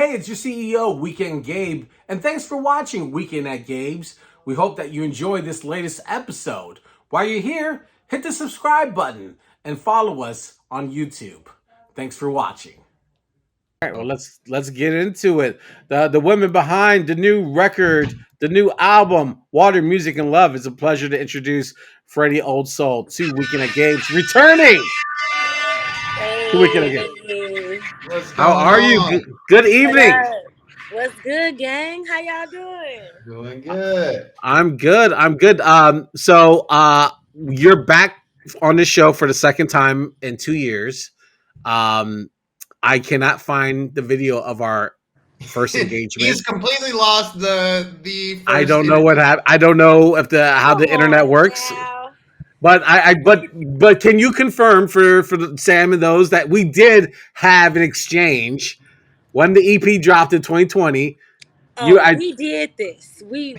Hey, it's your CEO, Weekend Gabe, and thanks for watching Weekend at Gabe's. We hope that you enjoyed this latest episode. While you're here, hit the subscribe button and follow us on YouTube. Thanks for watching. All right, well let's get into it. The women behind the new record, the new album, Water, Music, and Love. It's a pleasure to introduce Freddie Old Soul to Weekend at Gabe's, returning to Weekend at Gabe's. Hey, What's How going are you? on? Good what evening. up? What's good, gang? How y'all doing? Doing good. I'm good. I'm good. You're back on the show for the second time in 2 years. Um, I cannot find the video of our first He's engagement. completely lost the I first don't know what interview. happened. I don't know if the how Come the internet on works. now. But but can you confirm for Sam and those that we did have an exchange when the EP dropped in 2020? You Oh, I we did this. We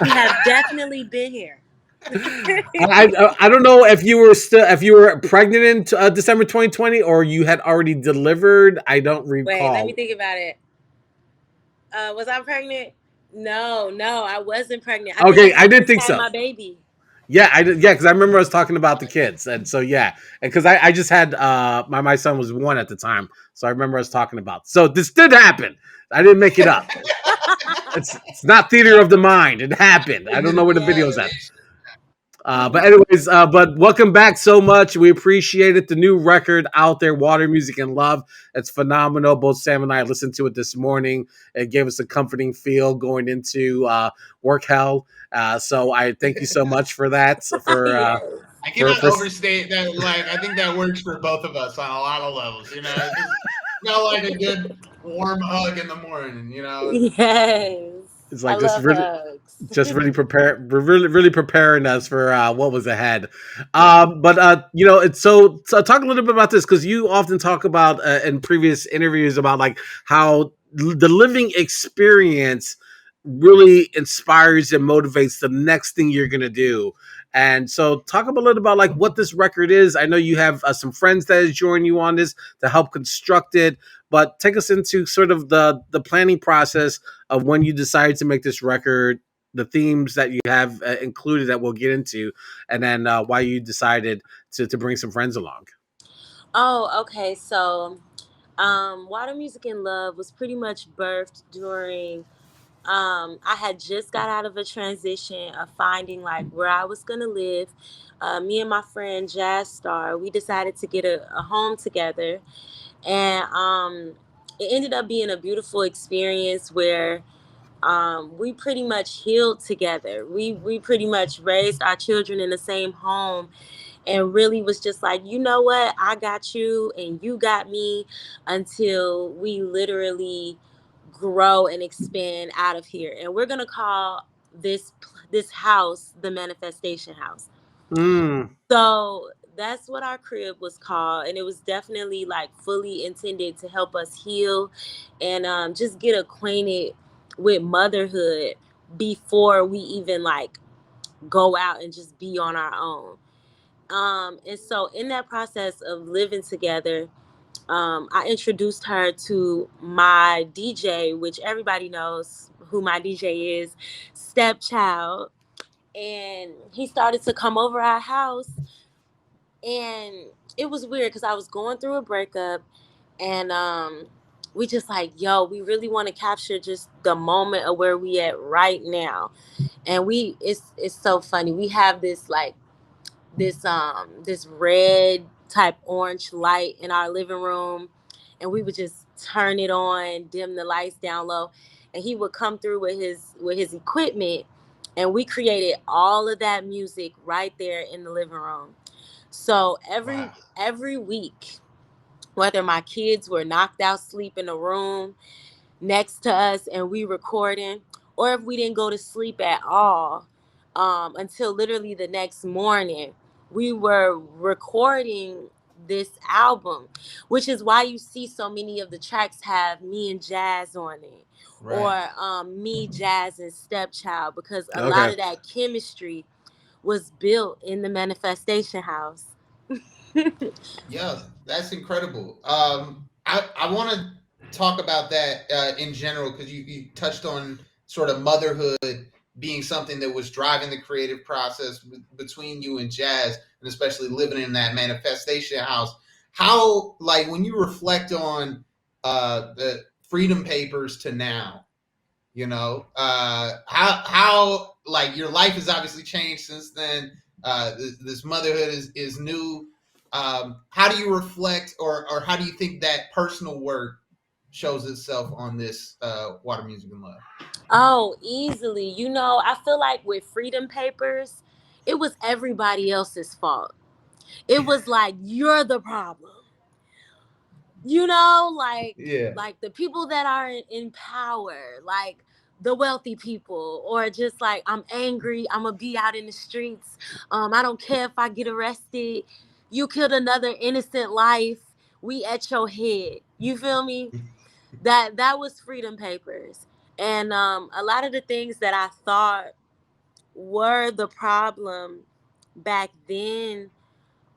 have definitely been here. I don't know if you were pregnant in December 2020 or you had already delivered. I don't Wait, let me recall. think about it. Was I pregnant? No, I wasn't pregnant. I think I Okay, I had didn't just think had so. my baby. Yeah, I did. Yeah, because I remember us talking about the kids, and so yeah, and because I just had my son was 1 at the time, so I remember us talking about. So this did happen. I didn't make it up. It's not theater of the mind. It happened. I don't know where the video's at. But welcome back so much. We appreciate it. The new record out there, Water, Music, and Love. It's phenomenal. Both Sam and I listened to it this morning. It gave us a comforting feel going into work hell. So I thank you so much for that. Yes. I For cannot overstate that. Like, I think that works for both of us on a lot of levels. It just felt like a good warm hug in the morning. Yes. it's I like love hugs. really preparing us for what was ahead. Yeah. It's so talk a little bit about this because you often talk about in previous interviews about like how the living experience really inspires and motivates the next thing you're gonna do. And so talk a little about like what this record is. I know you have some friends that has joined you on this to help construct it, but take us into sort of the planning process of when you decided to make this record, the themes that you have included that we'll get into, and then why you decided to bring some friends along. Oh, okay. So, Water, Music, and Love was pretty much birthed during I had just got out of a transition of finding like where I was gonna live. Me and my friend Jazz Star, we decided to get a home together, and it ended up being a beautiful experience where we pretty much healed together. We pretty much raised our children in the same home, and really was just like, you know what, I got you and you got me, until we literally grow and expand out of here. And we're gonna call this house the manifestation house. Mm. So that's what our crib was called, and it was definitely like fully intended to help us heal and just get acquainted with motherhood before we even like go out and just be on our own. And so in that process of living together, I introduced her to my DJ, which everybody knows who my DJ is, Stepchild. And he started to come over our house, and it was weird because I was going through a breakup, and we just like, yo, we really want to capture just the moment of where we at right now. And it's so funny. We have this like this red type orange light in our living room, and we would just turn it on, dim the lights down low, and he would come through with his equipment, and we created all of that music right there in the living room. So Wow. every week, whether my kids were knocked out sleep in a room next to us and we recording, or if we didn't go to sleep at all, until literally the next morning, we were recording this album, which is why you see so many of the tracks have me and Jazz on it, or Right. me, Jazz, and Stepchild, because a lot Okay. of that chemistry was built in the manifestation house. Yeah, that's incredible. I want to talk about that in general, because you touched on sort of motherhood being something that was driving the creative process between you and Jazz, and especially living in that manifestation house. How, like, when you reflect on the Freedom Papers to now, how like your life has obviously changed since then. This motherhood is new. How do you reflect, or how do you think that personal work shows itself on this Water Music and Love? Oh, easily. I feel like with Freedom Papers, it was everybody else's fault. It was like, you're the problem. Like Yeah. the people that are in power, like the wealthy people, or just like, I'm angry, I'm gonna be out in the streets. I don't care if I get arrested. You killed another innocent life. We at your head. You feel me? That was Freedom Papers. And a lot of the things that I thought were the problem back then,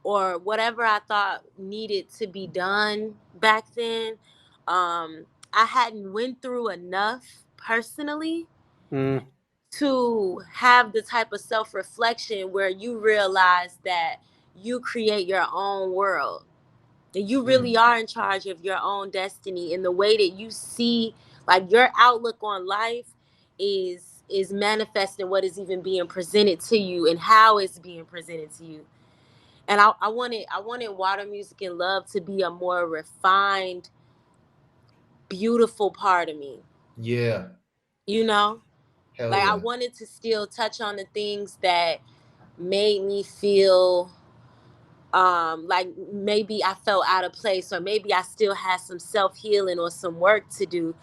or whatever I thought needed to be done back then, I hadn't went through enough personally Mm, to have the type of self-reflection where you realize that you create your own world, that you really Mm. are in charge of your own destiny, and the way that you see, like, your outlook on life is manifesting what is even being presented to you and how it's being presented to you. And I wanted Water Music and Love to be a more refined, beautiful part of me. Yeah. You know, Hell like, I yeah. wanted to still touch on the things that made me feel like maybe I felt out of place, or maybe I still had some self healing or some work to do.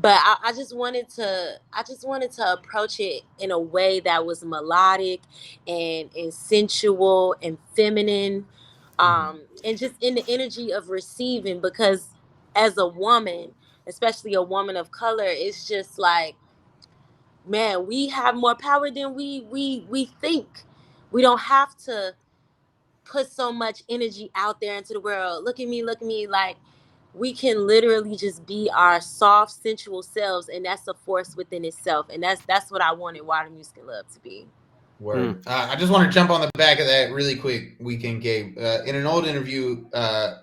But I just wanted to approach it in a way that was melodic and sensual and feminine, Mm. and just in the energy of receiving, because as a woman, especially a woman of color, it's just like, man, we have more power than we think. We don't have to put so much energy out there into the world. Look at me, like, we can literally just be our soft, sensual selves, and that's a force within itself. And that's what I wanted Water Music and Love to be. Word. mm, I just want to jump on the back of that really quick, Weekend Gabe. In an old interview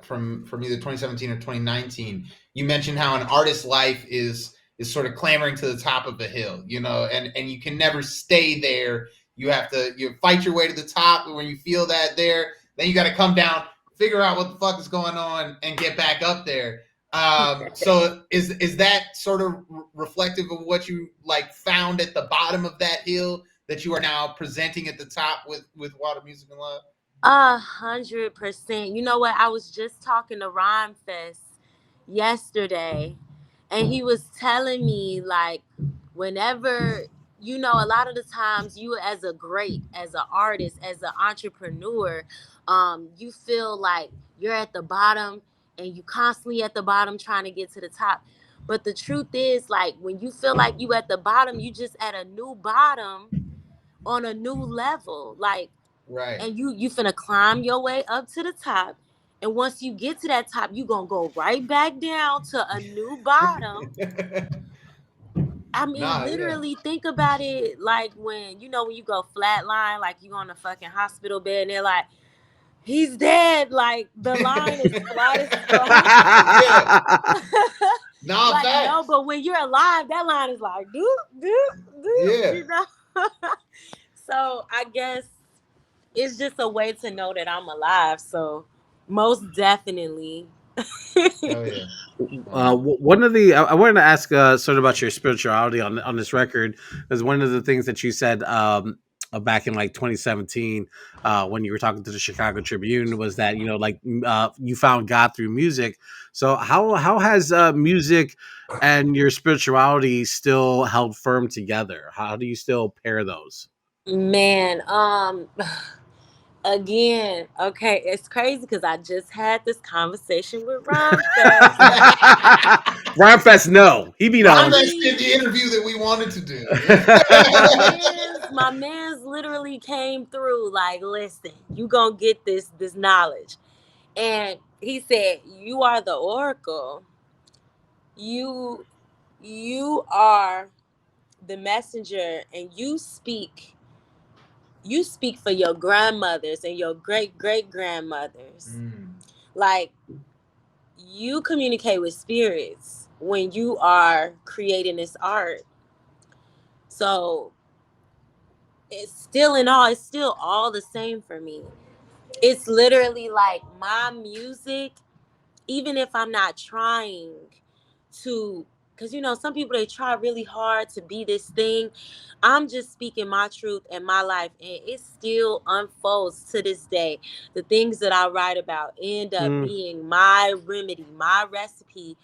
from either 2017 or 2019, you mentioned how an artist's life is sort of clambering to the top of a hill, and you can never stay there. You have to fight your way to the top, and when you feel that there, then you got to come down, figure out what the fuck is going on, and get back up there. So is that sort of reflective of what you like found at the bottom of that hill that you are now presenting at the top with Water Music and Love? 100%. You know what? I was just talking to Rhyme Fest yesterday, and he was telling me, like, whenever, a lot of the times, you, as a great, as an artist, as an entrepreneur, you feel like you're at the bottom, and you constantly at the bottom trying to get to the top. But the truth is, like, when you feel like you at the bottom, you just at a new bottom on a new level. Like, Right. and you finna climb your way up to the top, and once you get to that top, you gonna go right back down to a new bottom. I mean, Nah, yeah. literally, think about it. Like, when you go flatline, like, you on a fucking hospital bed, and they're like, he's dead. Like, the line is flat as fuck. Yeah. Nah, Like, no, facts. but when you're alive, that line is like, doop, doop, doop, Yeah. you know? So I guess it's just a way to know that I'm alive. So most definitely. Hell yeah. one of the I wanted to ask sort of about your spirituality on this record, because one of the things that you said back in like 2017 when you were talking to the Chicago Tribune was that like you found God through music. So how has music and your spirituality still held firm together? How do you still pair those? Man, again, okay, it's crazy because I just had this conversation with Ron Fest. Rhymefest, no, he be I Ron knowing. Rex did mean, the interview that we wanted to do. my man's literally came through like, listen, you gonna get this knowledge. And he said, you are the oracle. you you are the messenger, and you speak for your grandmothers and your great great grandmothers. Mm. Like, you communicate with spirits when you are creating this art. So it's still all the same for me. It's literally like my music, even if I'm not trying to, because some people, they try really hard to be this thing. I'm just speaking my truth and my life, and it still unfolds to this day. The things that I write about end up Mm, being my remedy, my recipe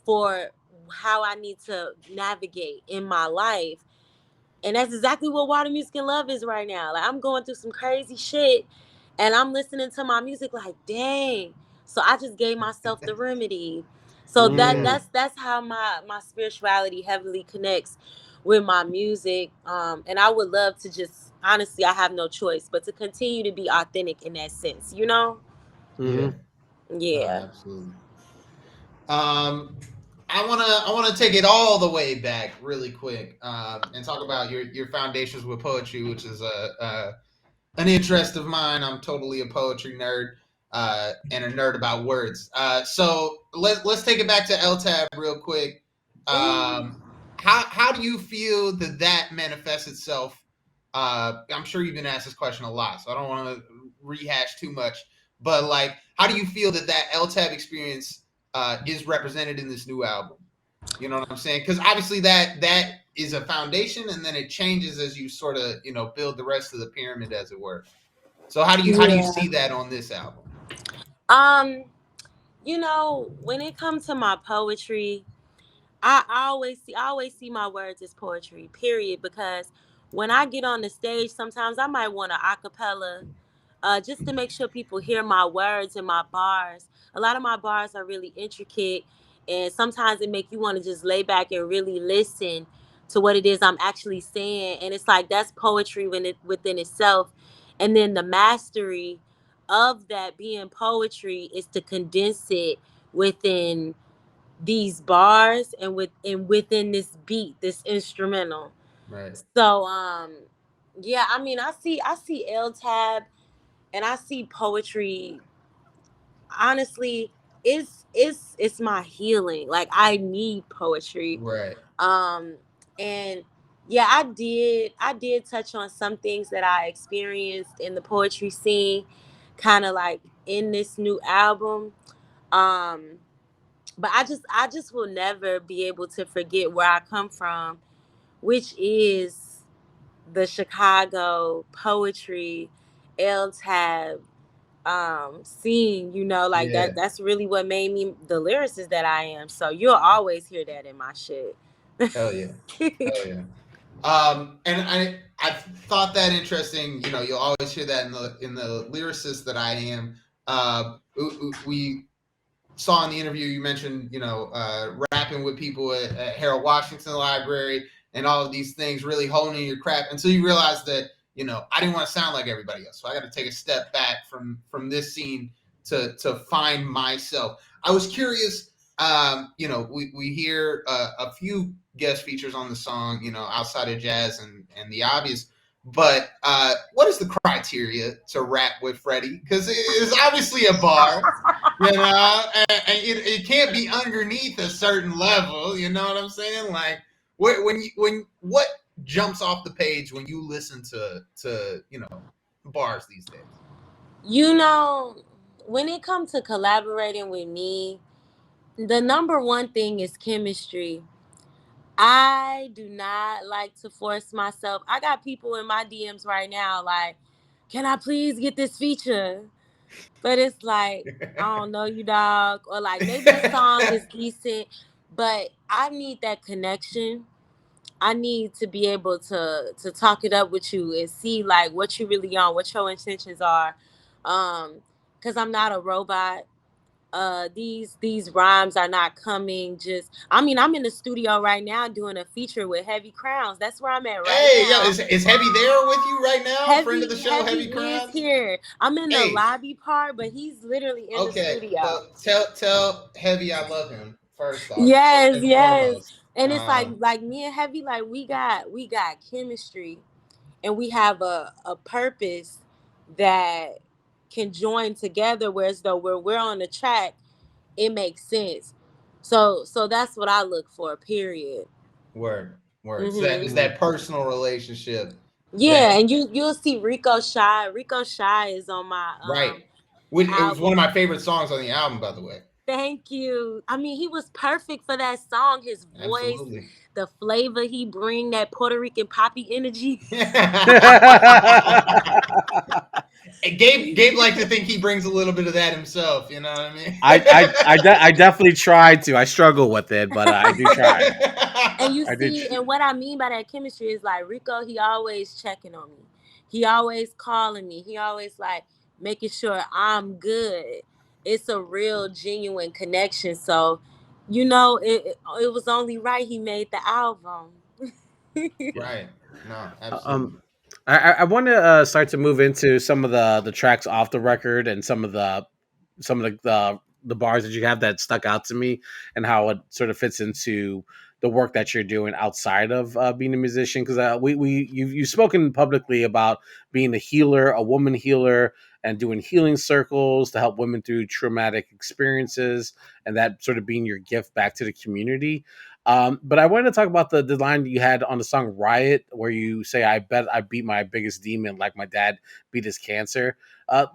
for how I need to navigate in my life. And that's exactly what Water Music and Love is right now. Like, I'm going through some crazy shit, and I'm listening to my music like, dang. So I just gave myself the remedy. So that Yeah. mm, that's how my spirituality heavily connects with my music. And I would love to just, honestly, I have no choice but to continue to be authentic in that sense. Yeah. mm, No, Yeah. absolutely. Um, I wanna take it all the way back really quick, and talk about your foundations with poetry, which is a an interest of mine. I'm totally a poetry nerd, and a nerd about words. So let's take it back to LTAB real quick. Ooh. How do you feel that manifests itself? I'm sure you've been asked this question a lot, so I don't want to rehash too much. But like, how do you feel that LTAB experience is represented in this new album? You know what I'm saying? Because obviously that is a foundation, and then it changes as you sort of build the rest of the pyramid, as it were. So how do you Yeah. see that on this album? Um, when it comes to my poetry, I always see my words as poetry, period. Because when I get on the stage, sometimes I might want to acapella, just to make sure people hear my words and my bars. A lot of my bars are really intricate, and sometimes it make you want to just lay back and really listen to what it is I'm actually saying. And it's like, that's poetry within itself. And then the mastery of that being poetry is to condense it within these bars and within this beat, this instrumental. Right. So yeah, I mean, I see L tab, and I see poetry, honestly, it's my healing. Like, I need poetry. Right. um and yeah, I did touch on some things that I experienced in the poetry scene, kind of like in this new album. um but I just will never be able to forget where I come from, which is the Chicago poetry L tab scene. Like, Yeah. that's really what made me the lyricist that I am. So you'll always hear that in my shit. Hell yeah. Hell yeah. And I thought that interesting. You'll always hear that in the lyricist that I am. We saw in the interview you mentioned, rapping with people at Harold Washington Library and all of these things, really honing your craft until you realize that, I didn't want to sound like everybody else. So I got to take a step back from this scene to find myself. I was curious. We hear a few guest features on the song, outside of jazz and the obvious. But what is the criteria to rap with Freddie? Because it is obviously a bar, and it can't be underneath a certain level. You know what I'm saying? Like, what jumps off the page when you listen to bars these days? you know when it comes to collaborating with me, the number one thing is chemistry. I do not like to force myself. I got people in my DMs right now like, can I please get this feature? But it's like, I don't know you, dog. Or like, maybe the song is decent, but I need that connection. I need to be able to talk it up with you and see like what you really on, what your intentions are. Because I'm not a robot. These rhymes are not coming just, I mean, I'm in the studio right now doing a feature with Heavy Crowns. That's where I'm at right Hey, yo, now. is Heavy there with you right now? Friend of the show, Heavy Heavy is Crowns. here. I'm in the Hey, lobby part, but he's literally in the okay. studio. Well, tell Heavy I love him. First off, first Yes, and yes. foremost. And it's like me and Heavy, like we got chemistry, and we have a purpose that can join together, whereas though we're on the track, it makes sense. So that's what I look for, period. Word, word. So that Hmm. is that personal relationship that Yeah, and you'll see Rico Shy. Rico Shy is on my right. Which it was one of album. my favorite songs on the album, by the way. Thank you. I mean, he was perfect for that song. His voice, Absolutely. the flavor he bring, that Puerto Rican poppy energy. And Gabe liked to think he brings a little bit of that himself. You know what I mean? I definitely try to. I struggle with it, but I do try. And you I do. see, and what I mean by that chemistry is like Rico, he always checking on me. He always calling me. He always like making sure I'm good. It's a real genuine connection. So, it was only right he made the album. Yeah. Right. No, Um, absolutely. I want to start to move into some of the tracks off the record and some of the bars that you have that stuck out to me and how it sort of fits into the work that you're doing outside of being a musician. Because you've spoken publicly about being a healer, a woman healer, and doing healing circles to help women through traumatic experiences, and that sort of being your gift back to the community. But I wanted to talk about the line you had on the song Riot, where you say, I bet I beat my biggest demon like my dad beat his cancer.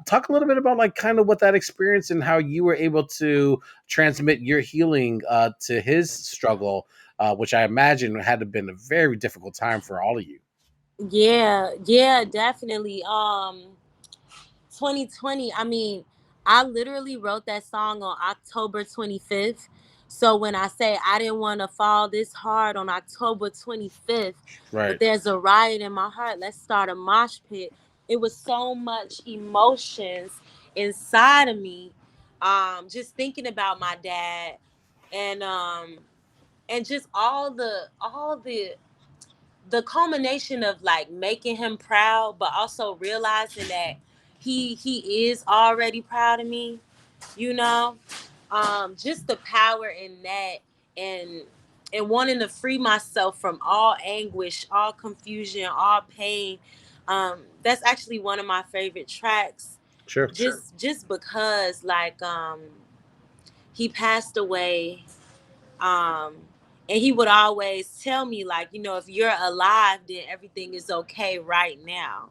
Talk a little bit about like kind of what that experience and how you were able to transmit your healing to his struggle, which I imagine had to have been a very difficult time for all of you. Yeah, yeah, definitely. 2020, I mean, I literally wrote that song on October 25th. So when I say I didn't want to fall this hard on October 25th, but Right. there's a riot in my heart, let's start a mosh pit. It was so much emotions inside of me, just thinking about my dad, and just all the culmination of like making him proud, but also realizing that he is already proud of me, you know. Just the power in that, and wanting to free myself from all anguish, all confusion, all pain. That's actually one of my favorite tracks. Sure. Just because like he passed away, um and he would always tell me like, if you're alive, then everything is okay right now.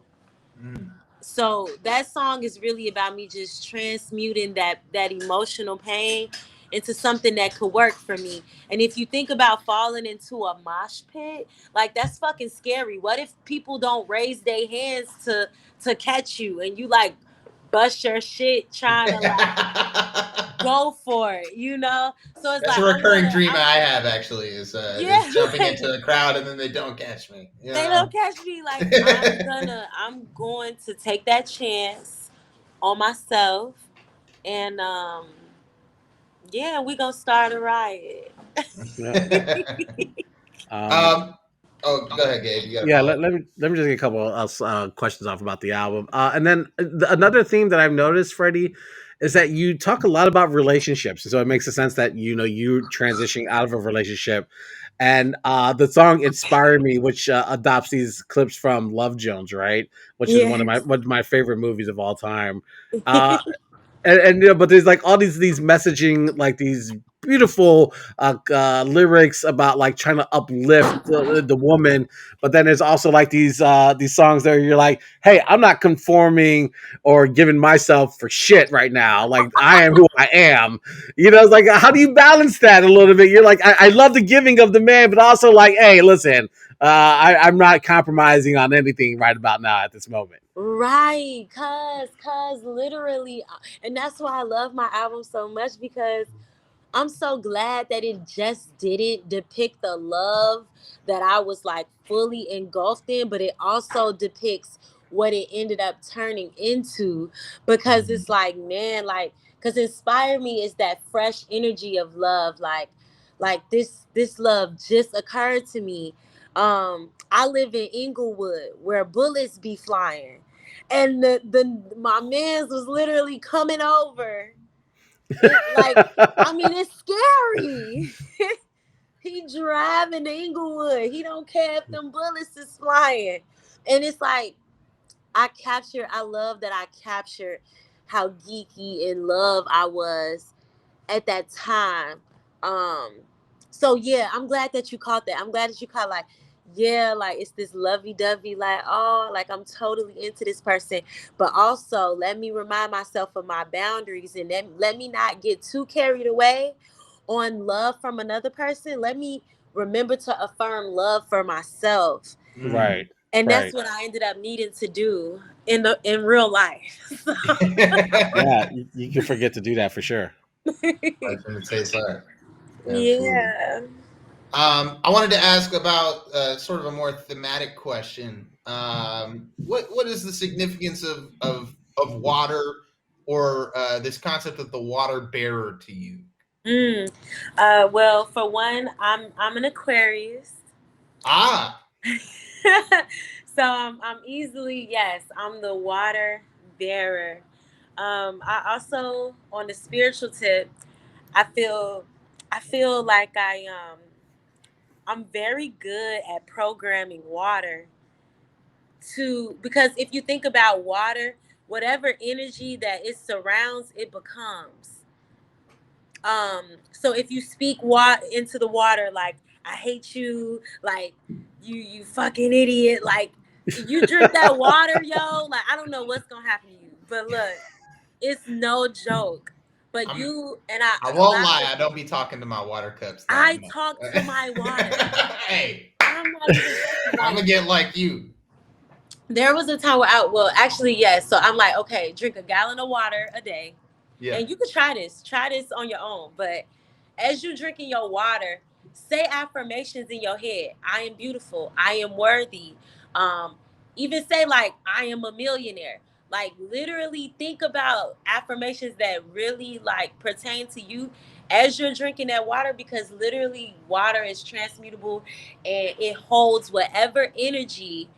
Mm. So that song is really about me just transmuting that emotional pain into something that could work for me. And if you think about falling into a mosh pit, like that's fucking scary. What if people don't raise their hands to catch you, and you like bust your shit trying to like go for it, So it's That's a like recurring dream I'm I have actually is yeah, jumping into like a crowd and then they don't catch me. You they know? don't catch me. Like I'm going to take that chance on myself, and yeah, we gonna start a riot. Yeah. Um, um oh go ahead, Gabe. You got a Yeah, follow up? let me just get a couple of questions off about the album, and then another theme that I've noticed, Freddie, is that you talk a lot about relationships, so it makes a sense that you transitioning out of a relationship, and the song "Inspire Me," which adopts these clips from Love Jones, right, which is Yes. one of my favorite movies of all time. Uh, but there's like all these messaging, like these beautiful lyrics about like trying to uplift the woman, but then there's also like these songs that you're like, hey, I'm not conforming or giving myself for shit right now, like I am who I am. It's like, how do you balance that a little bit? You're like, I love the giving of the man, but also like, hey, listen, I'm not compromising on anything right about now at this moment. Right, cause literally, and that's why I love my album so much, because I'm so glad that it just didn't depict the love that I was like fully engulfed in, but it also depicts what it ended up turning into. Because it's like, man, like, because Inspire Me is that fresh energy of love. Like this love just occurred to me. I live in Inglewood where bullets be flying. And the my man's was literally coming over It like, I mean, it's scary. He driving to Inglewood. He don't care if them bullets is flying. And it's like, I love that I captured how geeky in love I was at that time. Um, so yeah, I'm glad that you caught that. I'm glad that you caught like, yeah, like it's this lovey dovey, like, oh, like I'm totally into this person. But also let me remind myself of my boundaries and then let me not get too carried away on love from another person. Let me remember to affirm love for myself. Mm. Right. And that's Right. what I ended up needing to do in real life. Yeah, you can forget to do that for sure. Life imitates art. Absolutely. Yeah. I wanted to ask about sort of a more thematic question. What is the significance of water, or this concept of the water bearer to you? Mm. Well, for one, I'm an Aquarius. Ah, So I'm easily, yes, I'm the water bearer. I also, on the spiritual tip, I feel I feel like I'm very good at programming water to, because if you think about water, whatever energy that it surrounds, it becomes. So if you speak into the water, like, I hate you, like, you fucking idiot, like, you drink that water, yo, like, I don't know what's gonna happen to you, but look, it's no joke. But I'm. you and I a won't lot lie. of, I don't be talking to my water cups that I much. talk to my water. Hey, I'm not even joking. I'm Like, gonna get like you. there was a time where well, actually, yes. So I'm like, okay, drink a gallon of water a day. Yeah. And you could try this on your own. But as you drinking your water, say affirmations in your head. I am beautiful. I am worthy. Um, Even say like, I am a millionaire. Like, literally think about affirmations that really like pertain to you as you're drinking that water, because literally water is transmutable and it holds whatever energy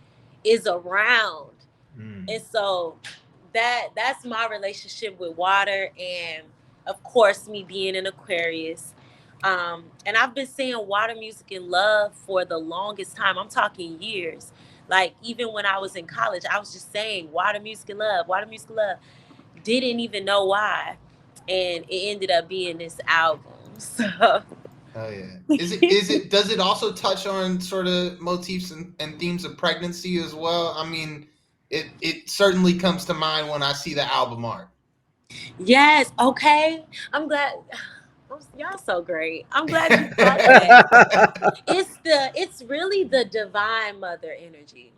is around. Mm. And so that's my relationship with water, and of course me being an Aquarius. And I've been saying water, music, and love for the longest time. I'm talking years. Like, even when I was in college, I was just saying water, music, and love, water, music, and love. Didn't even know why. And it ended up being this album. So Hell yeah. Is it does it also touch on sort of motifs and themes of pregnancy as well? I mean, it certainly comes to mind when I see the album art. yes, okay. I'm glad. Y'all so great. I'm glad you caught that. It's really the divine mother energy.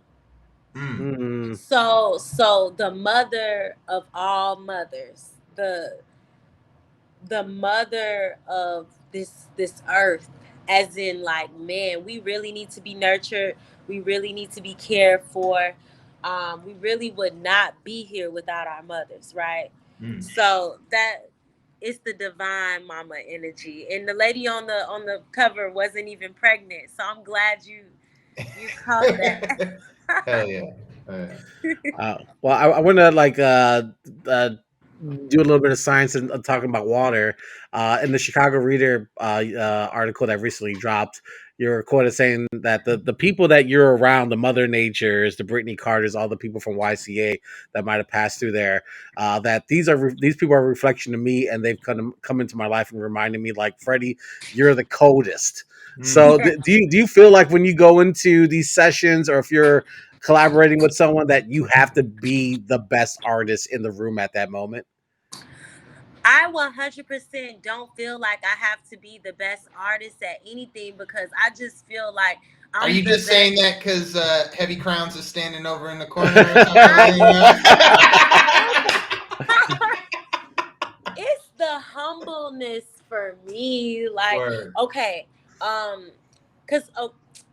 Mm. Mm, So the mother of all mothers, the mother of this earth, as in, like, man, we really need to be nurtured, we really need to be cared for. We really would not be here without our mothers, right? Mm. So that, it's the divine mama energy, and the lady on the cover wasn't even pregnant, so I'm glad you caught that. Hell yeah. Hell yeah. well, I want to like do a little bit of science and talking about water. In the Chicago Reader article that recently dropped, you're quoted saying that the people that you're around, the Mother Natures, the Brittany Carters, all the people from YCA that might have passed through there, that these people are a reflection of me, and they've come into my life and reminded me, like, Freddie, you're the coldest. Mm. So do you feel like when you go into these sessions, or if you're collaborating with someone, that you have to be the best artist in the room at that moment? I 100% don't feel like I have to be the best artist at anything, because I just feel like Are I'm you the just saying best. that because Heavy Crowns is standing over in the corner or something? I You know? It's the humbleness for me. Like, Word. okay, because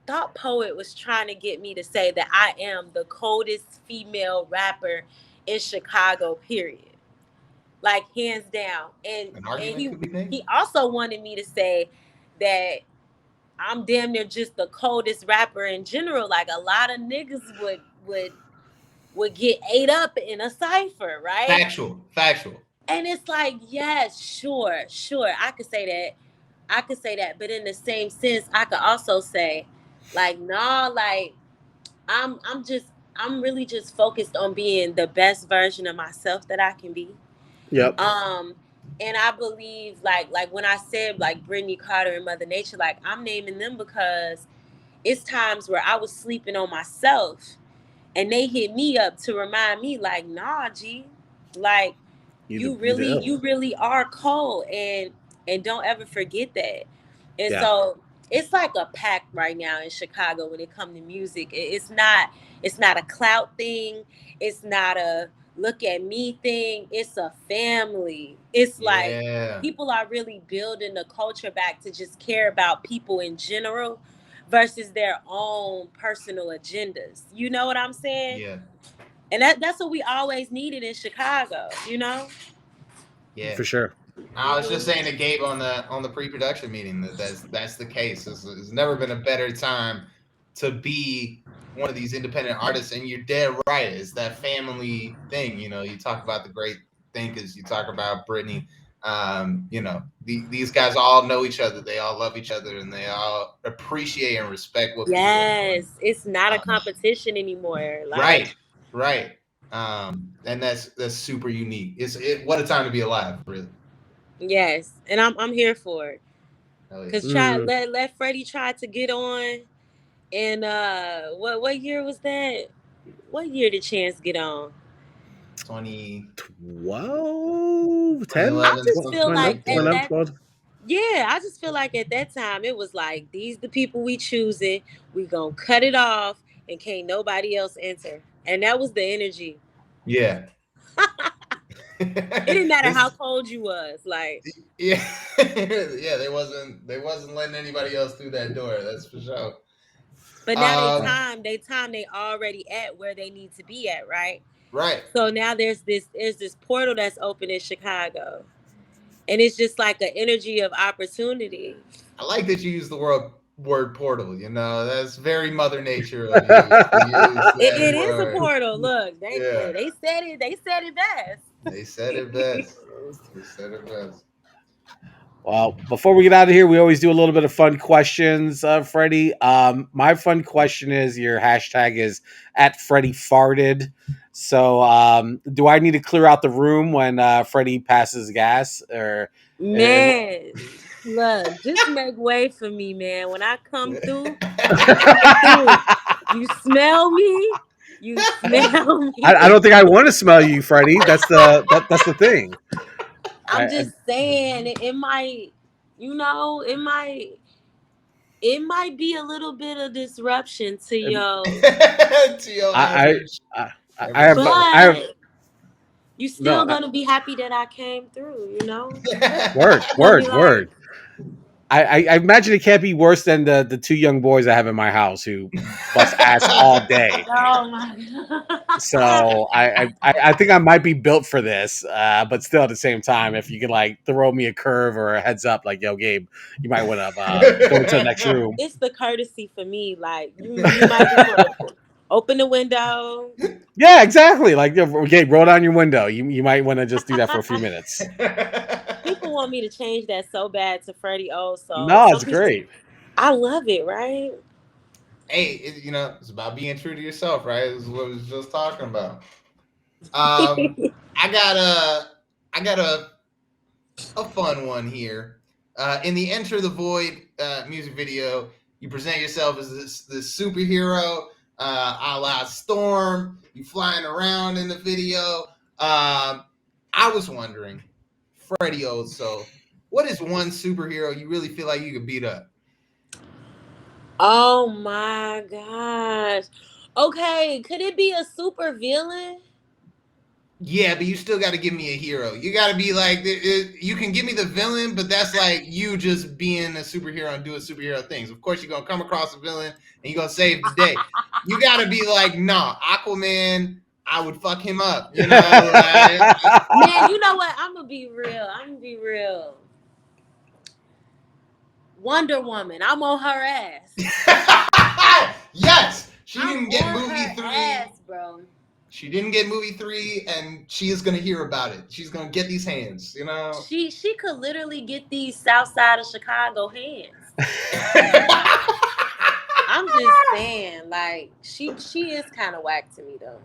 Thought Poet was trying to get me to say that I am the coldest female rapper in Chicago, period. Like, hands down. An And argument could be made. he also wanted me to say that I'm damn near just the coldest rapper in general. Like, a lot of niggas would get ate up in a cipher, right? Factual. Factual. And it's like, yes, sure, sure, I could say that. I could say that, but in the same sense, I could also say, like, nah, like I'm really just focused on being the best version of myself that I can be. Yep. Um, and I believe, like when I said like Brittany Carter and Mother Nature, like I'm naming them because it's times where I was sleeping on myself, and they hit me up to remind me, like, nah, G, like You you really are cold, and don't ever forget that. And Yeah. so it's like a pack right now in Chicago when it comes to music. It's not a clout thing. It's not a look at me thing. It's a family. It's like Yeah. people are really building the culture back to just care about people in general versus their own personal agendas. You know what I'm saying? Yeah. And that's what we always needed in Chicago, you know? Yeah. For sure. I was just saying to Gabe on the pre-production meeting that that's the case. There's never been a better time to be one of these independent artists, and you're dead right. It's that family thing. You know, you talk about the great thinkers. You talk about Brittany. You know, these guys all know each other. They all love each other, and they all appreciate and respect what people are doing. Yes, it's not a Um, competition anymore. Like, right, right. And that's super unique. What a time to be alive, really. yes, and I'm here for it. Hell yeah. Cause Mm. let Freddie try to get on, and what year was that? What year did Chance get on? 20, 12, 10, I 2011, just 12, feel something like like 2011, at that. that 12. yeah, I just feel like at that time it was like these the people we choosing. We gonna cut it off, and can't nobody else enter. And that was the energy. Yeah. It didn't matter how This, cold you was. Like, yeah, yeah. They wasn't letting anybody else through that door. That's for sure. but now Yeah. they already at where they need to be at, right? Right. So now there's this portal that's open in Chicago, and it's just like an energy of opportunity. I like that you use the word portal. You know, that's very Mother Nature of you to use that It is a word. portal. Look, Yeah. they said it. They said it They said it best. They said it best. Well, before we get out of here, we always do a little bit of fun questions, Freddie. My fun question is your hashtag is at Freddie farted. So, do I need to clear out the room when Freddie passes gas, or uh, Man, look, just make way for me, man. When I come through, I'm coming through. You smell me? You smell I me? don't think I want to smell you, Freddie. That's the thing. I'm just saying it might, it might be a little bit of disruption to your, To your I average I, I average have show. I have but you no still gonna be happy that I came through. word You gonna be word. like, I imagine it can't be worse than the two young boys I have in my house who bust ass all day. oh my god. So I think I might be built for this, but still at the same time, if you could like throw me a curve or a heads up, like yo, Gabe, you might want to go into the next room. It's the courtesy for me. Like you might just want to open the window. Yeah, exactly. Like yo, Gabe, roll down your window. You might want to just do that for a few minutes. People want me to change that so bad to Freddie Old Soul. No, Some it's people, great. I love it, right? Hey, you know, it's about being true to yourself, right? This is what we was just talking about. Um, I got a fun one here. In the Enter the Void music video, you present yourself as this superhero, a la Storm. You flying around in the video. I was wondering, Freddie Old Soul, what is one superhero you really feel like you could beat up? Oh my gosh. Okay, could it be a super villain? Yeah, but you still got to give me a hero. You got to be like, you can give me the villain, but that's like you just being a superhero and doing superhero things. Of course, you're going to come across a villain and you're going to save the day. You got to be like, nah, Aquaman, I would fuck him up. You know, like, Man, you know what? I'm gonna be real. I'm gonna be real. Wonder Woman. I'm on her ass. yes, she I'm didn't get on movie her three. ass, bro. She didn't get movie 3, and she is gonna hear about it. She's gonna get these hands. You know. She could literally get these South Side of Chicago hands. I'm just saying, like she is kind of whack to me though.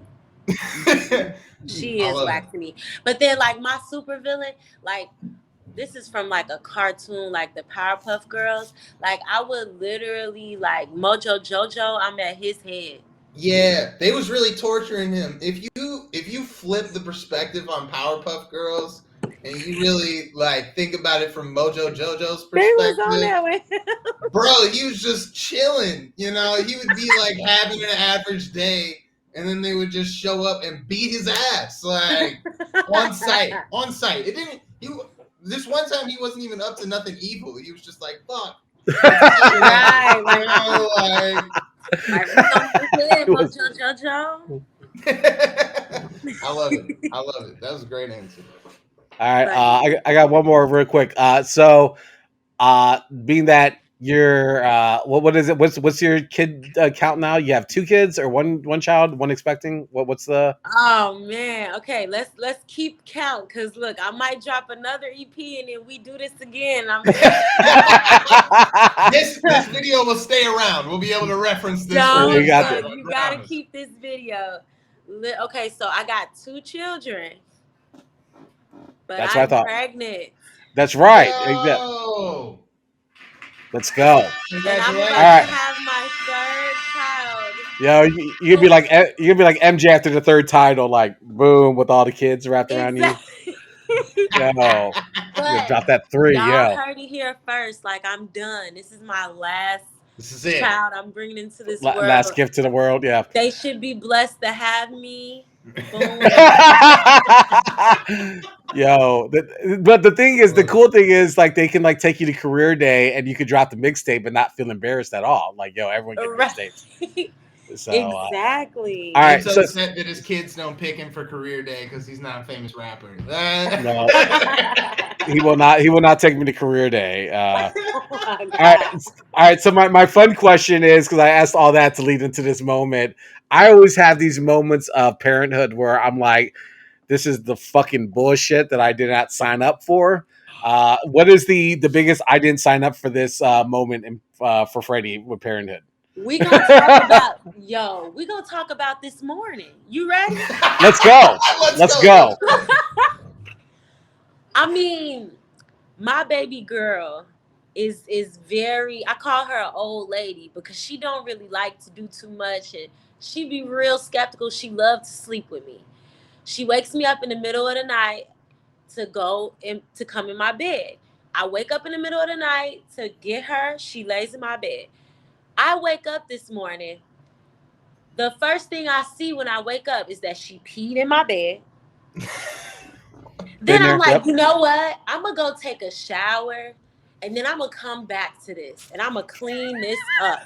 She I is love whack to me. But then like my super villain, like this is from like a cartoon, like the Powerpuff Girls. Like I would literally like Mojo Jojo. I'm at his head. Yeah, they was really torturing him. If you flip the perspective on Powerpuff Girls and you really like think about it from Mojo Jojo's They was on perspective, there with bro, he was just chilling. You know, he would be like having an average day, and then they would just show up and beat his ass like on sight. On sight. It didn't. This one time he wasn't even up to nothing evil. He was just like, "Fuck." right, You know, like we gonna do it, Mojo Jojo. I love it. I love it. That was a great answer. All right, I got one more real quick. So being that you're what is it? What's your kid count now? You have 2 kids or one child, one expecting? What's the? Oh man. Okay, let's keep count because look, I might drop another EP and then we do this again. This video will stay around. We'll be able to reference this. We got look, you gotta keep this video. Okay, so I got 2 children, but That's what I thought. Pregnant. That's right. Yo. Let's go. And I'm about Alright. to have my 3rd child. Yo, you'd be like MJ after the 3rd title, like boom, with all the kids wrapped around you. Yo, But drop that 3. y'all Yeah, heard it here first. Like I'm done. This is my last This is it. child I'm bringing into this world. Last gift to the world. Yeah, they should be blessed to have me. Boom. Yo, but the thing is, the cool thing is, like they can like take you to career day and you could drop the mixtape and not feel embarrassed at all. Like, yo, everyone get mixtapes. So exactly. All right, Gabe's upset that his kids don't pick him for career day because he's not a famous rapper. No, he will not. He will not take me to career day. All right. So my fun question is, because I asked all that to lead into this moment. I always have these moments of parenthood where I'm like, this is the fucking bullshit that I did not sign up for. What is the biggest I didn't sign up for this moment for Freddie with parenthood? We gonna talk about we gonna talk about this morning. You ready? Let's go. Let's go. I mean, my baby girl is very, I call her an old lady because she don't really like to do too much and she be real skeptical. She loves to sleep with me. She wakes me up in the middle of the night to come in my bed. I wake up in the middle of the night to get her. She lays in my bed. I wake up this morning. The first thing I see when I wake up is that she peed in my bed. Then I'm like, you know what? I'm going to go take a shower and then I'm going to come back to this and I'm going to clean this up.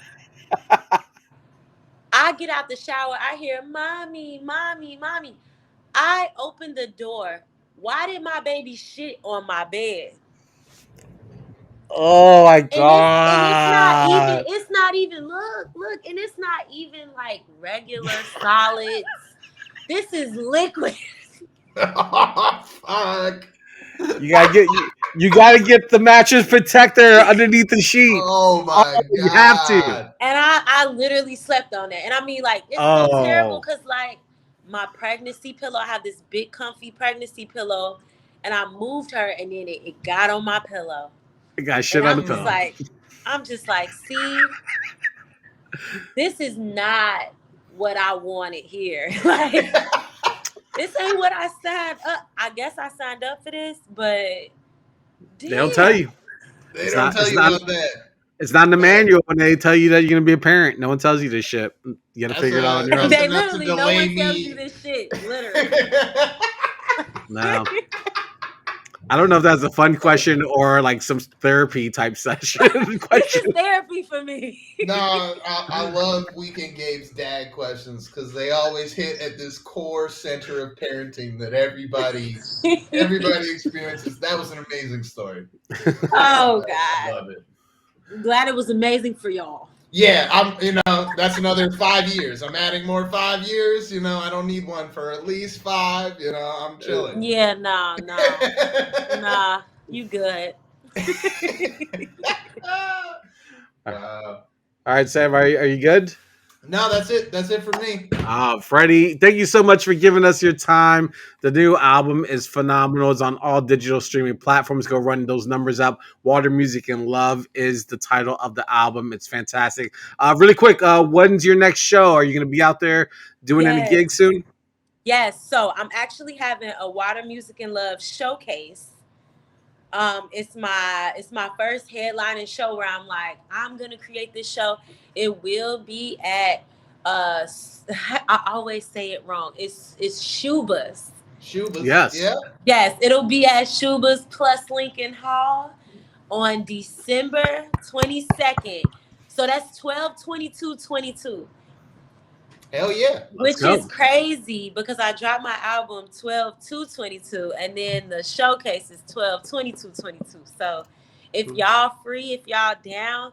I get out the shower. I hear, mommy, mommy, mommy. I open the door. Why did my baby shit on my bed? Oh my god! And it's not even. Look, and it's not even like regular solids. This is liquid. Oh, fuck! You gotta get the mattress protector underneath the sheet. Oh my god! You have to. And I literally slept on that. And I mean, like, it's so terrible because like my pregnancy pillow, I have this big comfy pregnancy pillow, and I moved her, and then it got on my pillow. It got shit on the pillow. I'm just like, see, this is not what I wanted here. Like, this ain't what I signed up. I guess I signed up for this, but damn. They don't tell you. They don't tell you about that. It's not in the manual when they tell you that you're gonna be a parent. No one tells you this shit. You gotta figure it out on your own. They literally, no one tells you this shit. Literally. No. I don't know if that's a fun question or like some therapy type session question. It's therapy for me. No, I love Weekend Gabe's dad questions because they always hit at this core center of parenting that everybody experiences. That was an amazing story. Oh God! I love it. I'm glad it was amazing for y'all. Yeah, that's another 5 years. I'm adding more 5 years. I don't need one for at least five. I'm chilling. Yeah, nah, you good. Wow. All right, Sam, are you good? No, that's it. That's it for me. Freddie, thank you so much for giving us your time. The new album is phenomenal. It's on all digital streaming platforms. Go run those numbers up. Water, Music, and Love is the title of the album. It's fantastic. Really quick, when's your next show? Are you going to be out there doing any gigs Yes. soon? Yes. So I'm actually having a Water, Music, and Love showcase. It's my first headlining show where I'm gonna create this show. It will be at I always say it wrong. It's Shuba's. Shubas. Yes. Yeah. Yes, it'll be at Shuba's plus Lincoln Hall on December 22nd. So that's 12/22/22. Hell yeah. Let's Which is go. crazy because I dropped my album 12/2/22, and then the showcase is 12/22/22. So if y'all free, if y'all down,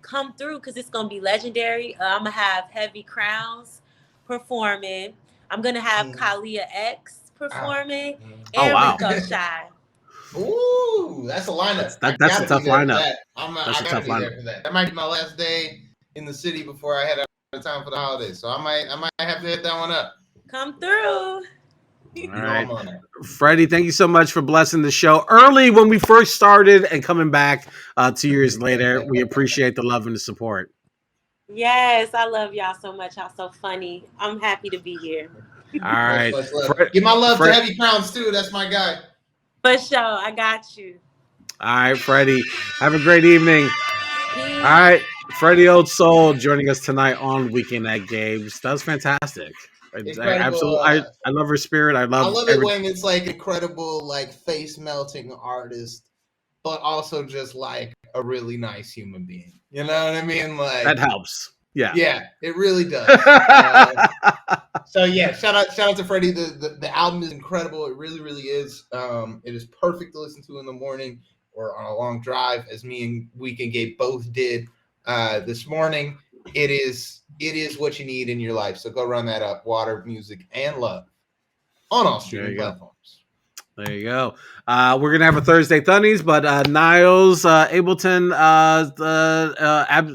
come through because it's gonna be legendary. I'm gonna have Heavy Crowns performing. I'm gonna have Kalia X performing Oh, and wow. Rico Shy. Ooh, that's a lineup. That's a tough Be there for lineup. that. That's I a gotta tough be there lineup. for that. That might be my last day in the city before I head out of town for the holidays. So I might have to hit that one up. Come through. All right. I'm on it. Freddie, thank you so much for blessing the show early when we first started and coming back 2 years later. We appreciate the love and the support. Yes, I love y'all so much. Y'all so funny. I'm happy to be here. All right. Much love. Give my love to Heavy Crowns too. That's my guy. For sure, I got you. All right, Freddie. Have a great evening. Peace. All right. Freddie Old Soul joining us tonight on Weekend at Gabe's. That was fantastic. I love her spirit. I love it when it's like incredible, like face melting artist, but also just like a really nice human being. You know what I mean? Like that helps. Yeah. Yeah, it really does. So yeah, shout out to Freddie. The album is incredible. It really, really is. It is perfect to listen to in the morning or on a long drive, as me and Weekend Gabe both did this morning. It is what you need in your life. So go run that up. Water, Music, and Love on all streaming platforms. There you go. We're gonna have a Thursday Thunnies, but Niles Ableton,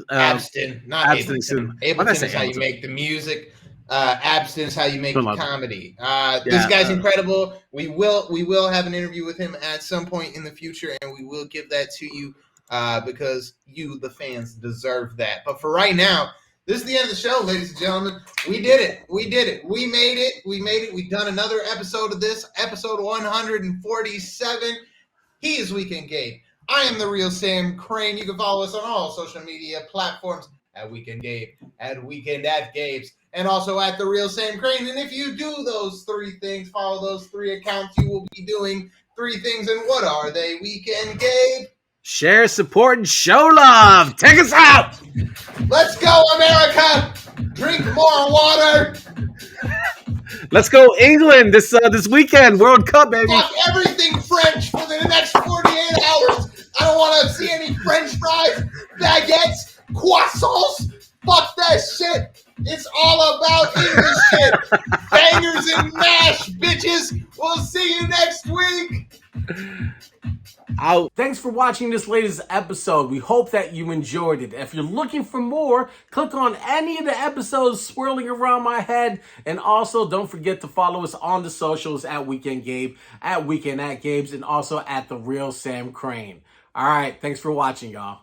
Abstin, not Ableton. Ableton is how you make the music. Abstin is how you make the comedy. This guy's incredible. We will have an interview with him at some point in the future, and we will give that to you because you, the fans, deserve that. But for right now, this is the end of the show, ladies and gentlemen. We did it. We made it. We've done another episode of this, episode 147. He is Weekend Gabe. I am the real Sam Crane. You can follow us on all social media platforms at Weekend Gabe, at Weekend at Gabe's, and also at the real Sam Crane. And if you do those three things, follow those three accounts, you will be doing three things. And what are they, Weekend Gabe? Share, support, and show love. Take us out. Let's go, America. Drink more water. Let's go, England, this weekend. World Cup, baby. Fuck everything French for the next 48 hours. I don't want to see any French fries, baguettes, croissants. Fuck that shit. It's all about English shit. Bangers and mash, bitches. We'll see you next week. Out. Thanks for watching this latest episode. We hope that you enjoyed it. If you're looking for more, click on any of the episodes swirling around my head. And also, don't forget to follow us on the socials at Weekend Gabe, at Weekend at Gabe's, and also at The Real Sam Crane. All right. Thanks for watching, y'all.